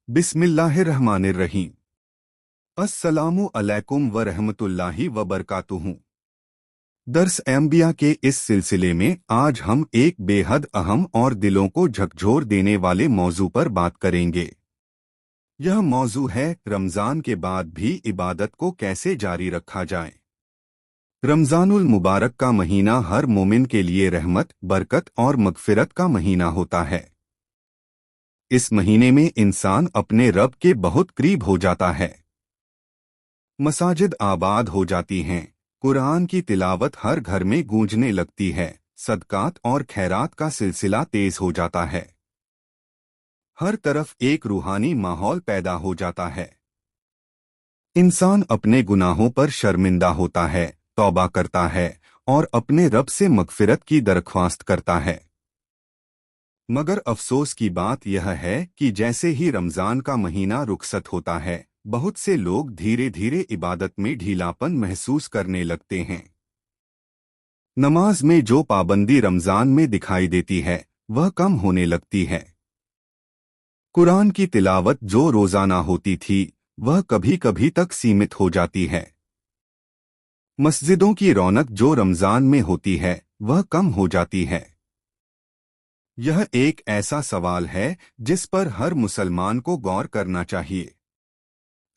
बिस्मिल्लाहिर्रहमानिर्रहीम। अस्सलामु अलैकुम व रहमतुल्लाहि व बरकातुहू। दर्स अंबिया के इस सिलसिले में आज हम एक बेहद अहम और दिलों को झकझोर देने वाले मौजू पर बात करेंगे। यह मौजू है रमज़ान के बाद भी इबादत को कैसे जारी रखा जाए। रमज़ानुल मुबारक का महीना हर मोमिन के लिए रहमत, बरकत और मगफिरत का महीना होता है। इस महीने में इंसान अपने रब के बहुत करीब हो जाता है। मसाजिद आबाद हो जाती हैं, कुरान की तिलावत हर घर में गूंजने लगती है, सदकात और खैरात का सिलसिला तेज हो जाता है। हर तरफ एक रूहानी माहौल पैदा हो जाता है। इंसान अपने गुनाहों पर शर्मिंदा होता है, तौबा करता है और अपने रब से मगफिरत की दरख्वास्त करता है। मगर अफसोस की बात यह है कि जैसे ही रमज़ान का महीना रुखसत होता है, बहुत से लोग धीरे धीरे इबादत में ढीलापन महसूस करने लगते हैं। नमाज में जो पाबंदी रमज़ान में दिखाई देती है, वह कम होने लगती है। कुरान की तिलावत जो रोज़ाना होती थी, वह कभी कभी तक सीमित हो जाती है। मस्जिदों की रौनक जो रमज़ान में होती है, वह कम हो जाती है। यह एक ऐसा सवाल है जिस पर हर मुसलमान को गौर करना चाहिए।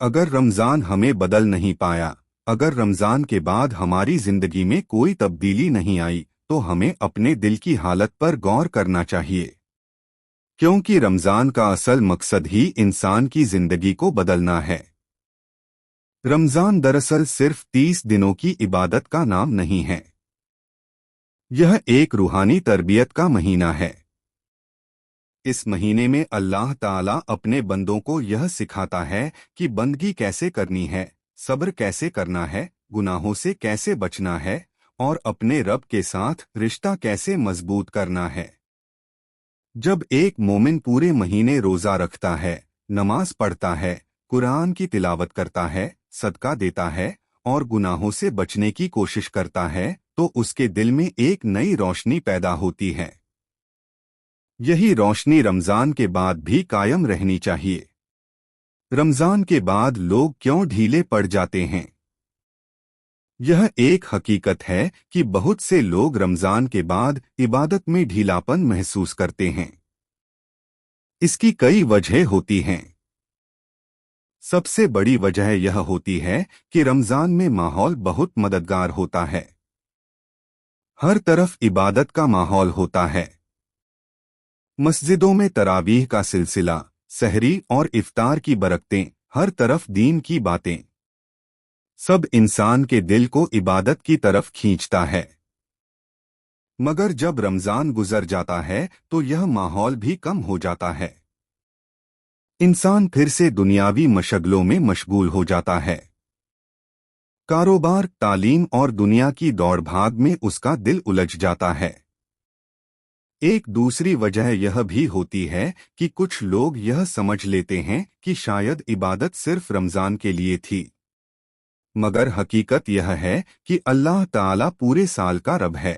अगर रमज़ान हमें बदल नहीं पाया, अगर रमज़ान के बाद हमारी जिंदगी में कोई तब्दीली नहीं आई, तो हमें अपने दिल की हालत पर गौर करना चाहिए। क्योंकि रमज़ान का असल मकसद ही इंसान की जिंदगी को बदलना है। रमज़ान दरअसल सिर्फ 30 दिनों की इबादत का नाम नहीं है। यह एक रूहानी तरबियत का महीना है। इस महीने में अल्लाह ताला अपने बंदों को यह सिखाता है कि बंदगी कैसे करनी है, सब्र कैसे करना है, गुनाहों से कैसे बचना है और अपने रब के साथ रिश्ता कैसे मजबूत करना है। जब एक मोमिन पूरे महीने रोज़ा रखता है, नमाज पढ़ता है, कुरान की तिलावत करता है, सदका देता है और गुनाहों से बचने की कोशिश करता है, तो उसके दिल में एक नई रोशनी पैदा होती है। यही रोशनी रमज़ान के बाद भी कायम रहनी चाहिए। रमज़ान के बाद लोग क्यों ढीले पड़ जाते हैं? यह एक हकीकत है कि बहुत से लोग रमज़ान के बाद इबादत में ढीलापन महसूस करते हैं। इसकी कई वजह होती हैं। सबसे बड़ी वजह यह होती है कि रमज़ान में माहौल बहुत मददगार होता है। हर तरफ इबादत का माहौल होता है। मस्जिदों में तरावीह का सिलसिला, सहरी और इफ्तार की बरकतें, हर तरफ दीन की बातें, सब इंसान के दिल को इबादत की तरफ खींचता है। मगर जब रमज़ान गुजर जाता है तो यह माहौल भी कम हो जाता है। इंसान फिर से दुनियावी मशगलों में मशगूल हो जाता है। कारोबार, तालीम और दुनिया की दौड़ भाग में उसका दिल उलझ जाता है। एक दूसरी वजह यह भी होती है कि कुछ लोग यह समझ लेते हैं कि शायद इबादत सिर्फ रमज़ान के लिए थी। मगर हकीकत यह है कि अल्लाह ताला पूरे साल का रब है।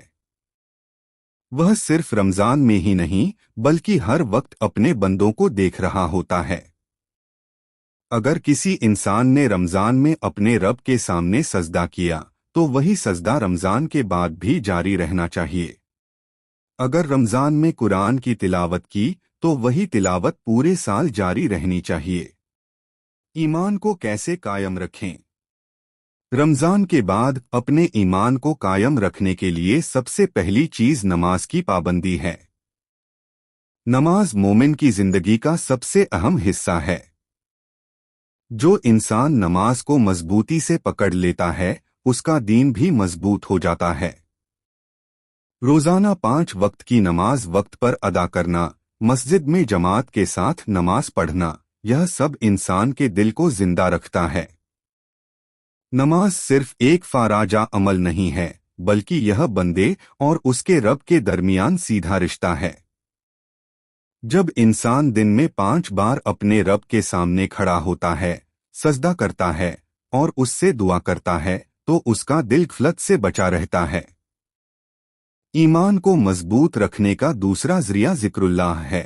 वह सिर्फ रमज़ान में ही नहीं, बल्कि हर वक्त अपने बंदों को देख रहा होता है। अगर किसी इंसान ने रमज़ान में अपने रब के सामने सजदा किया, तो वही सजदा रमज़ान के बाद भी जारी रहना चाहिए। अगर रमज़ान में कुरान की तिलावत की, तो वही तिलावत पूरे साल जारी रहनी चाहिए। ईमान को कैसे कायम रखें? रमज़ान के बाद अपने ईमान को कायम रखने के लिए सबसे पहली चीज़ नमाज की पाबंदी है। नमाज मोमिन की जिंदगी का सबसे अहम हिस्सा है। जो इंसान नमाज को मजबूती से पकड़ लेता है, उसका दीन भी मजबूत हो जाता है। रोज़ाना 5 वक्त की नमाज वक्त पर अदा करना, मस्जिद में जमात के साथ नमाज पढ़ना, यह सब इंसान के दिल को जिंदा रखता है। नमाज सिर्फ एक फाराजा अमल नहीं है, बल्कि यह बंदे और उसके रब के दरमियान सीधा रिश्ता है। जब इंसान दिन में 5 बार अपने रब के सामने खड़ा होता है, सजदा करता है और उससे दुआ करता है, तो उसका दिल गफलत से बचा रहता है। ईमान को मजबूत रखने का दूसरा जरिया जिक्रुल्लाह है।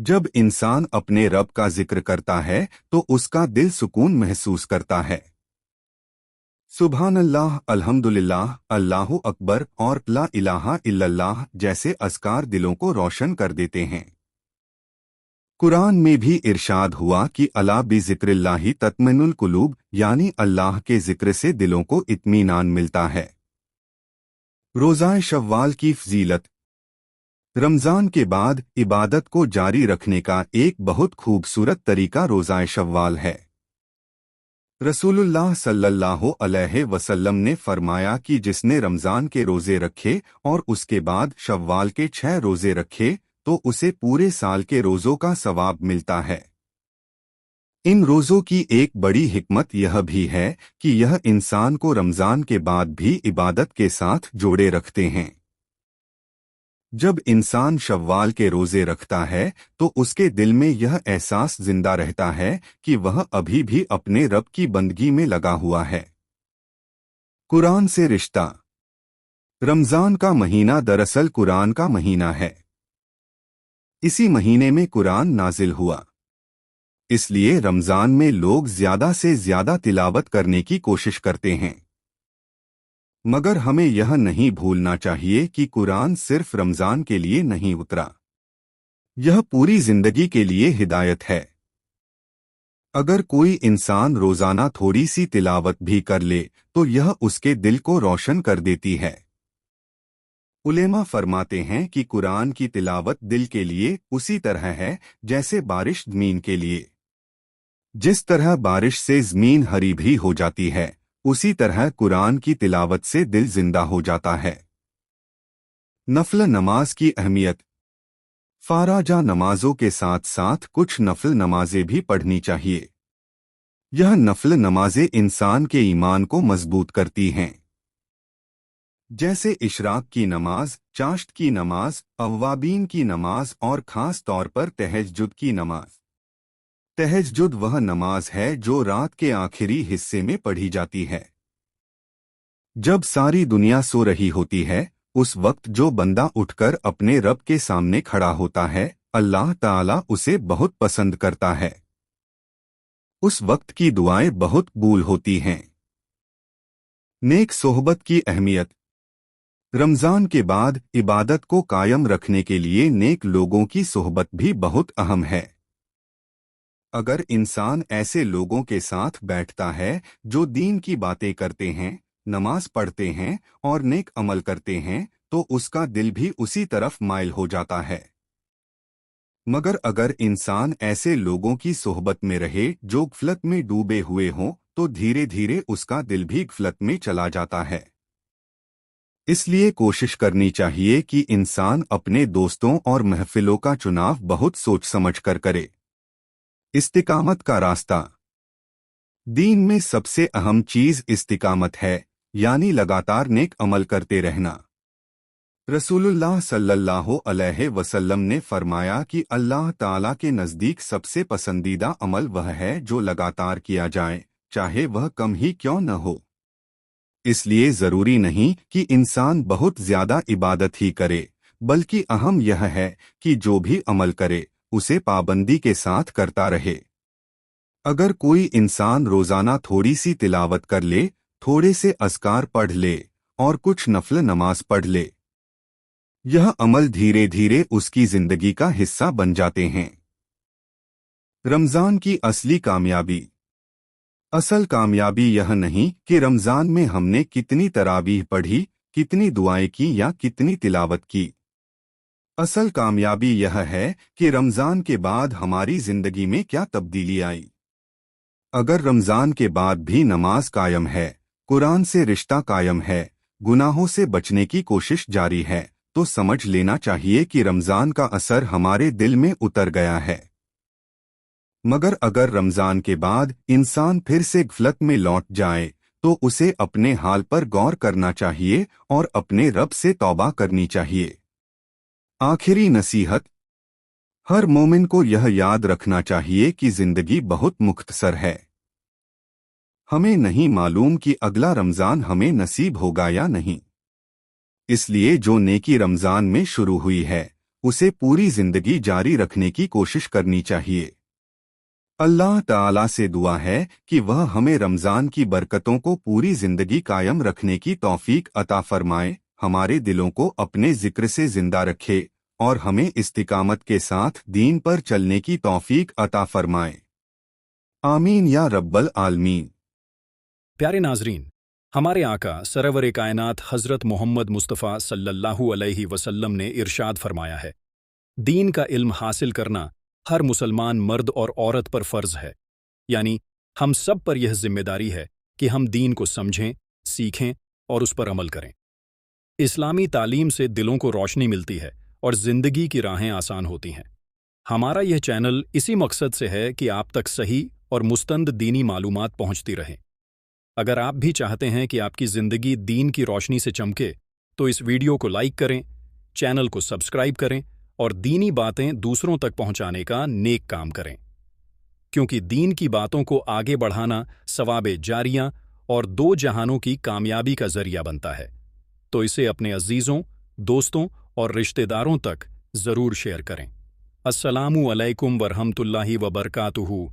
जब इंसान अपने रब का जिक्र करता है तो उसका दिल सुकून महसूस करता है। सुभान अल्लाह, अल्हम्दुलिल्लाह, अल्लाहु अकबर और ला इलाहा इल्लल्लाह जैसे अज़कार दिलों को रोशन कर देते हैं। कुरान में भी इरशाद हुआ कि अला बि ज़िक्रिल्लाहि तत्मइनुल कुलूब, यानी अल्लाह के जिक्र से दिलों को इत्मीनान मिलता है। रोज़ाए शव्वाल की फजीलत। रमज़ान के बाद इबादत को जारी रखने का एक बहुत खूबसूरत तरीका रोज़ाए शव्वाल है। रसूलुल्लाह सल्लल्लाहु अलैहि वसल्लम ने फरमाया कि जिसने रमज़ान के रोज़े रखे और उसके बाद शव्वाल के 6 रोज़े रखे तो उसे पूरे साल के रोज़ों का सवाब मिलता है। इन रोज़ों की एक बड़ी हिकमत यह भी है कि यह इंसान को रमज़ान के बाद भी इबादत के साथ जोड़े रखते हैं। जब इंसान शव्वाल के रोज़े रखता है तो उसके दिल में यह एहसास जिंदा रहता है कि वह अभी भी अपने रब की बंदगी में लगा हुआ है। कुरान से रिश्ता। रमज़ान का महीना दरअसल कुरान का महीना है। इसी महीने में कुरान नाजिल हुआ, इसलिए रमज़ान में लोग ज़्यादा से ज़्यादा तिलावत करने की कोशिश करते हैं। मगर हमें यह नहीं भूलना चाहिए कि कुरान सिर्फ रमज़ान के लिए नहीं उतरा, यह पूरी जिंदगी के लिए हिदायत है। अगर कोई इंसान रोज़ाना थोड़ी सी तिलावत भी कर ले तो यह उसके दिल को रोशन कर देती है। उलेमा फरमाते हैं कि कुरान की तिलावत दिल के लिए उसी तरह है जैसे बारिश ज़मीन के लिए। जिस तरह बारिश से ज़मीन हरी भरी हो जाती है, उसी तरह कुरान की तिलावत से दिल जिंदा हो जाता है। नफल नमाज की अहमियत। फाराजा नमाजों के साथ साथ कुछ नफल नमाजें भी पढ़नी चाहिए। यह नफल नमाजें इंसान के ईमान को मजबूत करती हैं, जैसे इशराक की नमाज, चाश्त की नमाज, अव्वाबीन की नमाज और खास तौर पर तहज्जुद की नमाज। तहज्जुद वह नमाज है जो रात के आखिरी हिस्से में पढ़ी जाती है, जब सारी दुनिया सो रही होती है। उस वक्त जो बंदा उठकर अपने रब के सामने खड़ा होता है, अल्लाह ताला उसे बहुत पसंद करता है। उस वक्त की दुआएं बहुत कबूल होती हैं। नेक सोहबत की अहमियत। रमज़ान के बाद इबादत को कायम रखने के लिए नेक लोगों की सोहबत भी बहुत अहम है। अगर इंसान ऐसे लोगों के साथ बैठता है जो दीन की बातें करते हैं, नमाज पढ़ते हैं और नेक अमल करते हैं, तो उसका दिल भी उसी तरफ माइल हो जाता है। मगर अगर इंसान ऐसे लोगों की सोहबत में रहे जो गफलत में डूबे हुए हों, तो धीरे धीरे उसका दिल भी गफलत में चला जाता है। इसलिए कोशिश करनी चाहिए कि इंसान अपने दोस्तों और महफिलों का चुनाव बहुत सोच समझ कर करे। इस्तिकामत का रास्ता। दीन में सबसे अहम चीज इस्तिकामत है, यानी लगातार नेक अमल करते रहना। रसूलुल्लाह सल्लल्लाहु अलैहि वसल्लम ने फरमाया कि अल्लाह ताला के नज़दीक सबसे पसंदीदा अमल वह है जो लगातार किया जाए, चाहे वह कम ही क्यों न हो। इसलिए ज़रूरी नहीं कि इंसान बहुत ज़्यादा इबादत ही करे, बल्कि अहम यह है कि जो भी अमल करे उसे पाबंदी के साथ करता रहे। अगर कोई इंसान रोज़ाना थोड़ी सी तिलावत कर ले, थोड़े से अज़कार पढ़ ले और कुछ नफल नमाज पढ़ ले, यह अमल धीरे धीरे उसकी जिंदगी का हिस्सा बन जाते हैं। रमज़ान की असली कामयाबी। असल कामयाबी यह नहीं कि रमज़ान में हमने कितनी तरावीह पढ़ी, कितनी दुआएं की या कितनी तिलावत की। असल कामयाबी यह है कि रमज़ान के बाद हमारी जिंदगी में क्या तब्दीली आई। अगर रमज़ान के बाद भी नमाज कायम है, कुरान से रिश्ता कायम है, गुनाहों से बचने की कोशिश जारी है, तो समझ लेना चाहिए कि रमज़ान का असर हमारे दिल में उतर गया है। मगर अगर रमज़ान के बाद इंसान फिर से गफलत में लौट जाए, तो उसे अपने हाल पर गौर करना चाहिए और अपने रब से तौबा करनी चाहिए। आखिरी नसीहत। हर मोमिन को यह याद रखना चाहिए कि जिंदगी बहुत मुख्तसर है। हमें नहीं मालूम कि अगला रमज़ान हमें नसीब होगा या नहीं। इसलिए जो नेकी रमज़ान में शुरू हुई है उसे पूरी जिंदगी जारी रखने की कोशिश करनी चाहिए। अल्लाह ताला से दुआ है कि वह हमें रमज़ान की बरकतों को पूरी जिंदगी कायम रखने की तौफीक अता फरमाए, हमारे दिलों को अपने जिक्र से जिंदा रखे और हमें इस्तिकामत के साथ दीन पर चलने की तौफीक अता फरमाए। आमीन या रब्बल आलमीन। प्यारे नाजरीन, हमारे आका सरवर कायनात हज़रत मोहम्मद मुस्तफ़ा सल्लल्लाहु अलैहि वसल्लम ने इरशाद फरमाया है, दीन का इल्म हासिल करना हर मुसलमान मर्द और औरत पर फ़र्ज़ है। यानी हम सब पर यह जिम्मेदारी है कि हम दीन को समझें, सीखें और उस पर अमल करें। इस्लामी तालीम से दिलों को रोशनी मिलती है और ज़िंदगी की राहें आसान होती हैं। हमारा यह चैनल इसी मकसद से है कि आप तक सही और मुस्तंद दीनी मालूमात पहुंचती रहें। अगर आप भी चाहते हैं कि आपकी ज़िंदगी दीन की रोशनी से चमके, तो इस वीडियो को लाइक करें, चैनल को सब्सक्राइब करें और दीनी बातें दूसरों तक पहुंचाने का नेक काम करें, क्योंकि दीन की बातों को आगे बढ़ाना सवाबे जारियां और दो जहानों की कामयाबी का जरिया बनता है। तो इसे अपने अजीज़ों, दोस्तों और रिश्तेदारों तक ज़रूर शेयर करें। अस्सलामु अलैकुम वरहमतुल्लाहि वबरकातुहू।